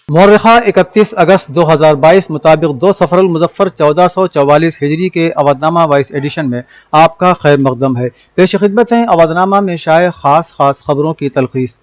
मौर्रखा 31 अगस्त 2022 मुताबिक 2 सफर मुजफ्फर 1444 हिजरी के Avadhnama vice addition में आपका खैर मकदम है। पेश खिदमत हैं अवधनामा में शाये खास खबरों की तलखीस।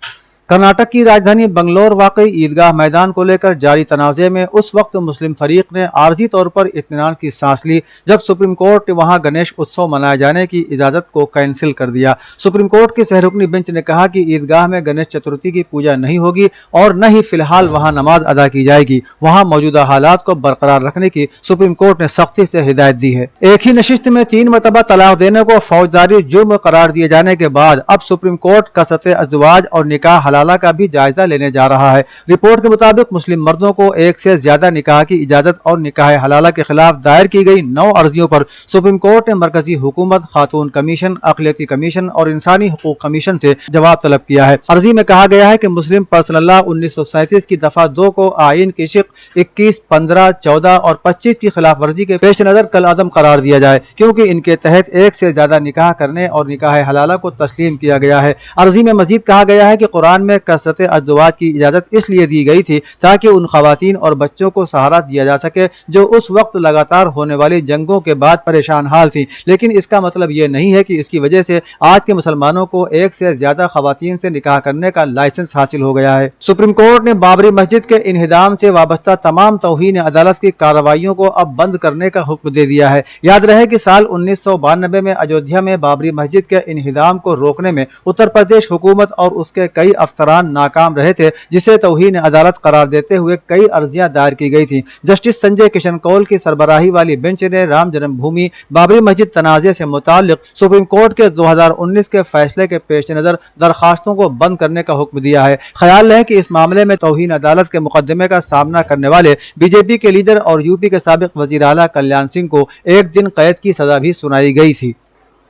कर्नाटक की राजधानी बंगलोर वाकई ईदगाह मैदान को लेकर जारी तनाज़े में उस वक्त मुस्लिम फरीक ने आर्जी तौर पर इत्मीनान की सांस ली जब सुप्रीम कोर्ट ने वहां गणेश उत्सव मनाए जाने की इजाज़त को कैंसिल कर दिया। सुप्रीम कोर्ट की सहरुकनी बेंच ने कहा कि ईदगाह में गणेश चतुर्थी की पूजा नहीं होगी और न ही फिलहाल वहां नमाज अदा की जाएगी। वहां मौजूदा हालात को बरकरार रखने की सुप्रीम कोर्ट ने सख्ती से हिदायत दी है। एक ही नशिस्त में 3 मरतबा तलाक देने को फौजदारी जुर्म करार दिए जाने के बाद अब सुप्रीम कोर्ट कसरत अज़दवाज और निकाह हलाला का भी जायजा लेने जा रहा है। रिपोर्ट के मुताबिक मुस्लिम मर्दों को एक से ज्यादा निकाह की इजाजत और निकाह हलाला के खिलाफ दायर की गई 9 अर्जियों पर सुप्रीम कोर्ट ने मरकजी हुकूमत, खातून कमीशन, अक़लियती कमीशन और इंसानी हकूक कमीशन से जवाब तलब किया है। अर्जी में कहा गया है कि मुस्लिम पर्सनल लॉ 1937 की दफा 2 को आइन की शिक 21, 15, 14 और 25 की खिलाफ वर्जी के पेश नजर कल अदम करार दिया जाए, क्योंकि इनके तहत एक से ज्यादा निकाह करने और निकाह हलाला को तस्लीम किया गया है। अर्जी में मजीद कहा गया है कि कुरान में कसरत अज़दवाज की इजाजत इसलिए दी गई थी ताकि उन खवातीन और बच्चों को सहारा दिया जा सके जो उस वक्त लगातार होने वाली जंगों के बाद परेशान हाल थी, लेकिन इसका मतलब यह नहीं है कि इसकी वजह से आज के मुसलमानों को एक से ज्यादा खवातीन से निकाह करने का लाइसेंस हासिल हो गया है। सुप्रीम कोर्ट ने बाबरी मस्जिद के इन्हिदाम से वाबस्ता तमाम तौहीन अदालत की कार्रवाइयों को अब बंद करने का हुक्म दे दिया है। याद रहे कि साल 1992 में अयोध्या में बाबरी मस्जिद के इन्हिदाम को रोकने में उत्तर प्रदेश हुकूमत और उसके कई अफसरान नाकाम रहे थे, जिसे तौहीन अदालत करार देते हुए कई अर्जियां दायर की गई थी। जस्टिस संजय किशन कौल की सरबराही वाली बेंच ने राम जन्मभूमि बाबरी मस्जिद तनाज़े से मुताल्लिक सुप्रीम कोर्ट के 2019 के फैसले के पेश नजर दरखास्तों को बंद करने का हुक्म दिया है। ख्याल है कि इस मामले में तौहीन अदालत के मुकदमे का सामना करने वाले बीजेपी के लीडर और यूपी के साबिक वजीर आला कल्याण सिंह को 1 दिन कैद की सजा भी सुनाई गई थी।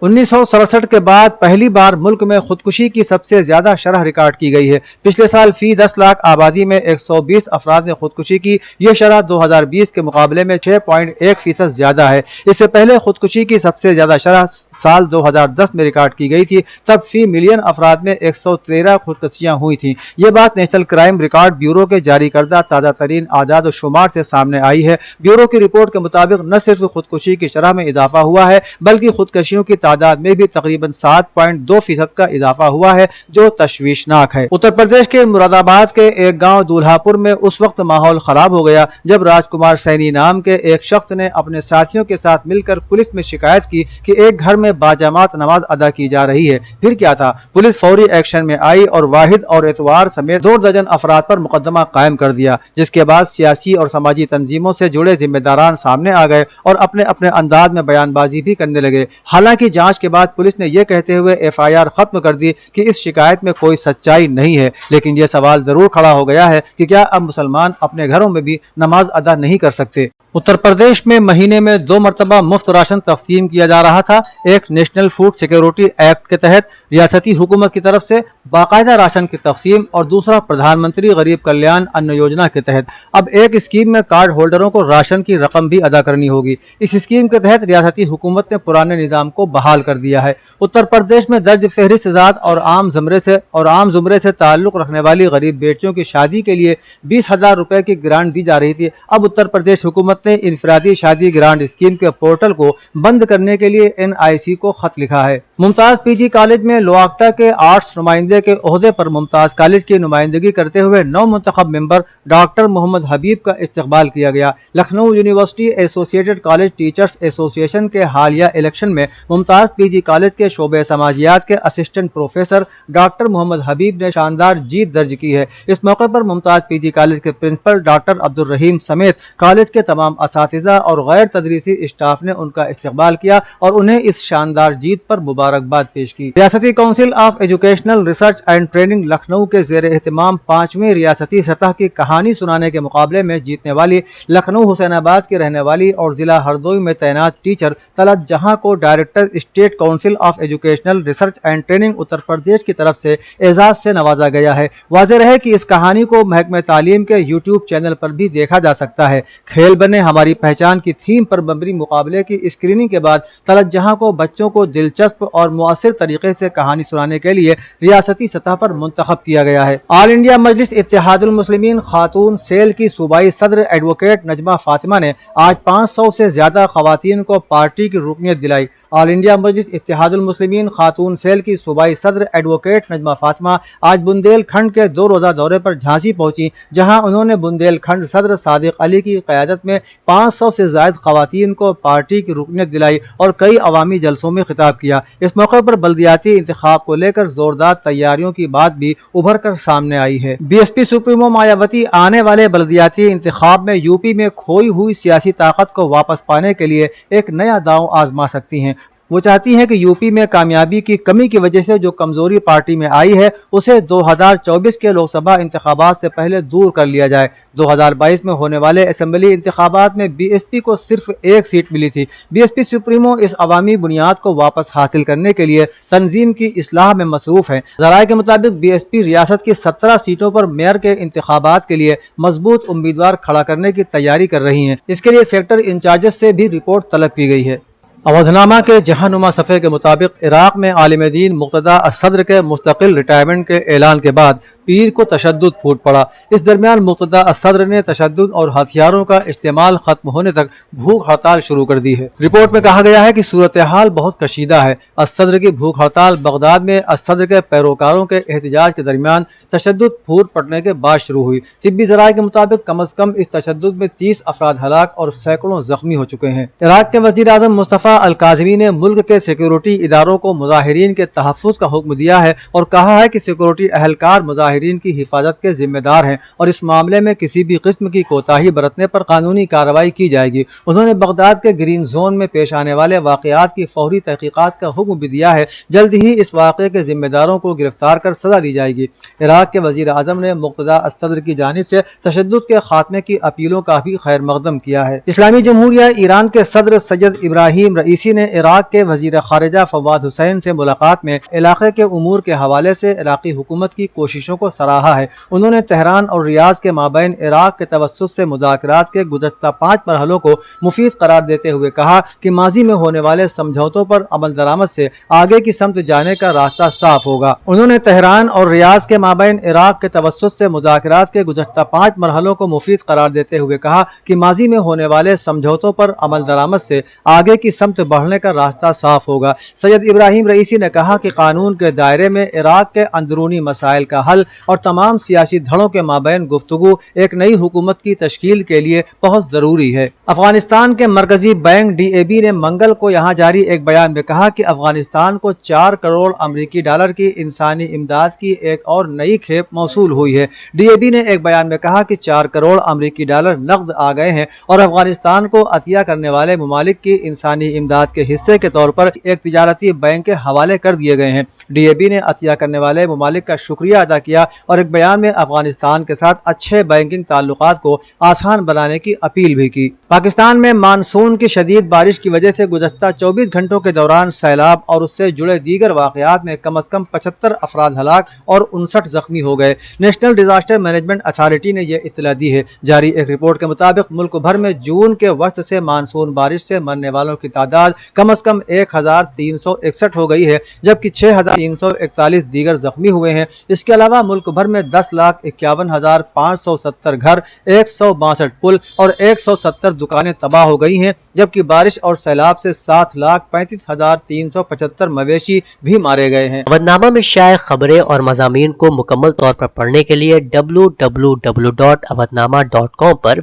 1967 के बाद पहली बार मुल्क में खुदकुशी की सबसे ज्यादा शरह रिकॉर्ड की गई है। पिछले साल फी 10 लाख आबादी में 120 अफराद ने खुदकुशी की। यह शरह 2020 के मुकाबले में 6.1% ज्यादा है। इससे पहले खुदकुशी की सबसे ज्यादा शरह साल 2010 में रिकॉर्ड की गई थी, तब फी मिलियन अफराद में 113 खुदकुशियां हुई थी। यह बात नेशनल क्राइम रिकॉर्ड ब्यूरो के जारी करदा ताज़ा तरीन आदाद और शुमार से सामने आई है। ब्यूरो की रिपोर्ट के मुताबिक न सिर्फ खुदकुशी की शरह में इजाफा हुआ है, बल्कि खुदकुशियों की तादाद में भी तकरीबन 7.2% का इजाफा हुआ है, जो तशवीशनाक है। उत्तर प्रदेश के मुरादाबाद के एक गांव दूल्हापुर में उस वक्त माहौल खराब हो गया जब राजकुमार सैनी नाम के एक शख्स ने अपने साथियों के साथ मिलकर पुलिस में शिकायत की कि एक घर में बाजमात नमाज अदा की जा रही है। फिर क्या था, पुलिस फौरी एक्शन में आई और वाहिद और एतवार समेत 2 दर्जन अफराद पर मुकदमा कायम कर दिया, जिसके बाद सियासी और समाजी तंजीमों से जुड़े जिम्मेदारान सामने आ गए और अपने अपने अंदाज में बयानबाजी भी करने लगे। हालांकि जांच के बाद पुलिस ने यह कहते हुए FIR खत्म कर दी कि इस शिकायत में कोई सच्चाई नहीं है, लेकिन यह सवाल जरूर खड़ा हो गया है कि क्या अब मुसलमान अपने घरों में भी नमाज अदा नहीं कर सकते। उत्तर प्रदेश में महीने में 2 मरतबा मुफ्त राशन तकसीम किया जा रहा था। एक नेशनल फूड सिक्योरिटी एक्ट के तहत रियासती हुकूमत की तरफ से बाकायदा राशन की तकसीम और दूसरा प्रधानमंत्री गरीब कल्याण अन्न योजना के तहत। अब एक स्कीम में कार्ड होल्डरों को राशन की रकम भी अदा करनी होगी। इस स्कीम के तहत रियासती हुकूमत ने पुराने निजाम को बहाल कर दिया है। उत्तर प्रदेश में दर्ज फहरिस्त ज़ात और आम जुमरे से ताल्लुक रखने वाली गरीब बेटियों की शादी के लिए 20,000 रुपए की ग्रांट दी जा रही थी। अब उत्तर प्रदेश हुकूमत ने इनफरादी शादी ग्रांट स्कीम के पोर्टल को बंद करने के लिए NIC को खत लिखा है। मुमताज PG कॉलेज में लोआक्टा के आर्ट्स नुमाइंदे के ओहदे पर मुमताज कॉलेज की नुमाइंदगी करते हुए नौ मुंतखब मेंबर डॉक्टर मोहम्मद हबीब का इस्तकबाल किया गया। Lucknow university associated college teachers association के हालिया इलेक्शन में मुमताज PG कॉलेज के शोबे समाजियात के असिस्टेंट प्रोफेसर डॉक्टर मोहम्मद हबीब ने शानदार जीत दर्ज की है। इस मौके पर मुमताज PG कॉलेज के प्रिंसिपल डॉक्टर अब्दुल रहीम समेत कॉलेज के तमाम असातिज़ा और गैर तदरीसी स्टाफ ने उनका इस्तकबाल किया और उन्हें इस शानदार जीत पर मुबारकबाद पेश की। रियासती council of educational research and training Lucknow के ज़ेर एहतमाम 5वीं रियासती सतह की कहानी सुनाने के मुकाबले में जीतने वाली लखनऊ हुसैनाबाद की रहने वाली और जिला हरदोई में तैनात टीचर तलत जहां को director state council of educational research and training Uttar Pradesh کی طرف سے اعزاز سے نوازا گیا ہے۔ واضح رہے کہ اس کہانی کو محکمہ تعلیم کے یوٹیوب چینل پر بھی دیکھا جا سکتا ہے۔ کھیل بنے ہماری پہچان کی تھیم پر مبنی مقابلے کی اسکریننگ کے بعد طلعت جہاں کو بچوں کو دلچسپ اور مؤثر طریقے سے کہانی سنانے کے لیے ریاستی سطح پر منتخب کیا گیا ہے۔ آل انڈیا مجلس اتحاد المسلمین خاتون سیل کی صوبائی صدر ایڈوکیٹ نجمہ فاطمہ نے آج 500 سے زیادہ خواتین کو پارٹی کی رکنیت دلائی۔ آل انڈیا مجلس اتحاد المسلمین خاتون سیل کی صوبائی صدر ایڈوکیٹ نجمہ فاطمہ آج بندیل کھنڈ کے 2 روزہ دورے پر جھانسی پہنچی، جہاں انہوں نے بندیل کھنڈ صدر صادق علی کی قیادت میں 500 سے زائد خواتین کو پارٹی کی رکنیت دلائی اور کئی عوامی جلسوں میں خطاب کیا۔ اس موقع پر بلدیاتی انتخاب کو لے کر زوردار تیاریوں کی بات بھی ابھر کر سامنے آئی ہے۔ بی ایس پی سپریمو مایاوتی آنے والے بلدیاتی انتخاب میں یوپی میں کھوئی ہوئی سیاسی طاقت کو واپس پانے کے لیے ایک نیا داؤ آزما سکتی ہیں۔ وہ چاہتی ہیں کہ یوپی میں کامیابی کی کمی کی وجہ سے جو کمزوری پارٹی میں آئی ہے اسے 2024 کے لوک سبھا انتخابات سے پہلے دور کر لیا جائے۔ 2022 میں ہونے والے اسمبلی انتخابات میں بی ایس پی کو صرف 1 سیٹ ملی تھی۔ بی ایس پی سپریمو اس عوامی بنیاد کو واپس حاصل کرنے کے لیے تنظیم کی اصلاح میں مصروف ہے۔ ذرائع کے مطابق بی ایس پی ریاست کی 17 سیٹوں پر میئر کے انتخابات کے لیے مضبوط امیدوار کھڑا کرنے کی تیاری کر رہی ہیں۔ اس کے لیے سیکٹر انچارجز سے بھی رپورٹ طلب کی گئی ہے۔ اودھنامہ کے جہانما صفحے کے مطابق عراق میں عالم دین مقتدیٰ الصدر کے مستقل ریٹائرمنٹ کے اعلان کے بعد پیر کو تشدد پھوٹ پڑا۔ اس درمیان مقتدیٰ الصدر نے تشدد اور ہتھیاروں کا استعمال ختم ہونے تک بھوک ہڑتال شروع کر دی ہے۔ رپورٹ میں کہا گیا ہے کہ صورتحال بہت کشیدہ ہے۔ الصدر کی بھوک ہڑتال بغداد میں الصدر کے پیروکاروں کے احتجاج کے درمیان تشدد پھوٹ پڑنے کے بعد شروع ہوئی۔ طبی ذرائع کے مطابق کم از کم اس تشدد میں 30 افراد ہلاک اور سینکڑوں زخمی ہو چکے ہیں۔ عراق کے وزیر اعظم مصطفیٰ الکاظمی نے ملک کے سیکیورٹی اداروں کو مظاہرین کے تحفظ کا حکم دیا ہے اور کہا ہے کہ سیکیورٹی اہلکار مظاہرین کی حفاظت کے ذمہ دار ہیں اور اس معاملے میں کسی بھی قسم کی کوتاہی برتنے پر قانونی کارروائی کی جائے گی۔ انہوں نے بغداد کے گرین زون میں پیش آنے والے واقعات کی فوری تحقیقات کا حکم بھی دیا ہے۔ جلد ہی اس واقعے کے ذمہ داروں کو گرفتار کر سزا دی جائے گی۔ عراق کے وزیر اعظم نے مقتدیٰ الصدر کی جانب سے تشدد کے خاتمے کی اپیلوں کا بھی خیر مقدم کیا ہے۔ اسلامی جمہوریہ ایران کے صدر سید ابراہیم رئیسی نے عراق کے وزیر خارجہ فواد حسین سے ملاقات میں علاقے کے امور کے حوالے سے عراقی حکومت کی کوششوں کو سراہا ہے۔ انہوں نے تہران اور ریاض کے مابین عراق کے توسط سے مذاکرات کے گزشتہ 5 مرحلوں کو مفید قرار دیتے ہوئے کہا کہ ماضی میں ہونے والے سمجھوتوں پر عمل درآمد سے آگے کی سمت جانے کا راستہ صاف ہوگا۔ انہوں نے تہران اور ریاض کے مابین عراق کے توسط سے مذاکرات کے گزشتہ 5 مرحلوں کو مفید قرار دیتے ہوئے کہا کہ ماضی میں ہونے والے سمجھوتوں پر عمل درآمد سے آگے کی سمت بڑھنے کا راستہ صاف ہوگا۔ سید ابراہیم رئیسی نے کہا کہ قانون کے دائرے میں عراق کے اندرونی مسائل کا حل اور تمام سیاسی دھڑوں کے مابین گفتگو ایک نئی حکومت کی تشکیل کے لیے بہت ضروری ہے۔ افغانستان کے مرکزی بینک ڈی اے بی نے منگل کو یہاں جاری ایک بیان میں کہا کہ افغانستان کو 4 کروڑ امریکی ڈالر کی انسانی امداد کی ایک اور نئی کھیپ موصول ہوئی ہے۔ ڈی اے بی نے ایک بیان میں کہا کہ 4 کروڑ امریکی ڈالر نقد آ گئے ہیں اور افغانستان کو عطیہ کرنے والے ممالک کی انسانی امداد کے حصے کے طور پر ایک تجارتی بینک کے حوالے کر دیے گئے ہیں۔ ڈی اے بی نے عطیہ کرنے والے ممالک کا شکریہ ادا کیا اور ایک بیان میں افغانستان کے ساتھ اچھے بینکنگ تعلقات کو آسان بنانے کی اپیل بھی کی۔ پاکستان میں مانسون کی شدید بارش کی وجہ سے گزشتہ 24 گھنٹوں کے دوران سیلاب اور اس سے جڑے دیگر واقعات میں کم از کم 75 افراد ہلاک اور 59 زخمی ہو گئے۔ نیشنل ڈیزاسٹر مینجمنٹ اتھارٹی نے یہ اطلاع دی ہے۔ جاری ایک رپورٹ کے مطابق ملک بھر میں جون کے وسط سے مانسون بارش سے مرنے والوں کی تعداد کم از کم 1361 ہو گئی ہے، جبکہ 6341 دیگر زخمی ہوئے ہیں۔ اس کے علاوہ ملک بھر میں 10,51,570 گھر، 162 پل اور 170 دکانیں تباہ ہو گئی ہیں، جبکہ بارش اور سیلاب سے 7,35,375 مویشی بھی مارے گئے ہیں۔ اودھنامہ میں شائع خبریں اور مضامین کو مکمل طور پر پڑھنے کے لیے www.awadhnama.com پر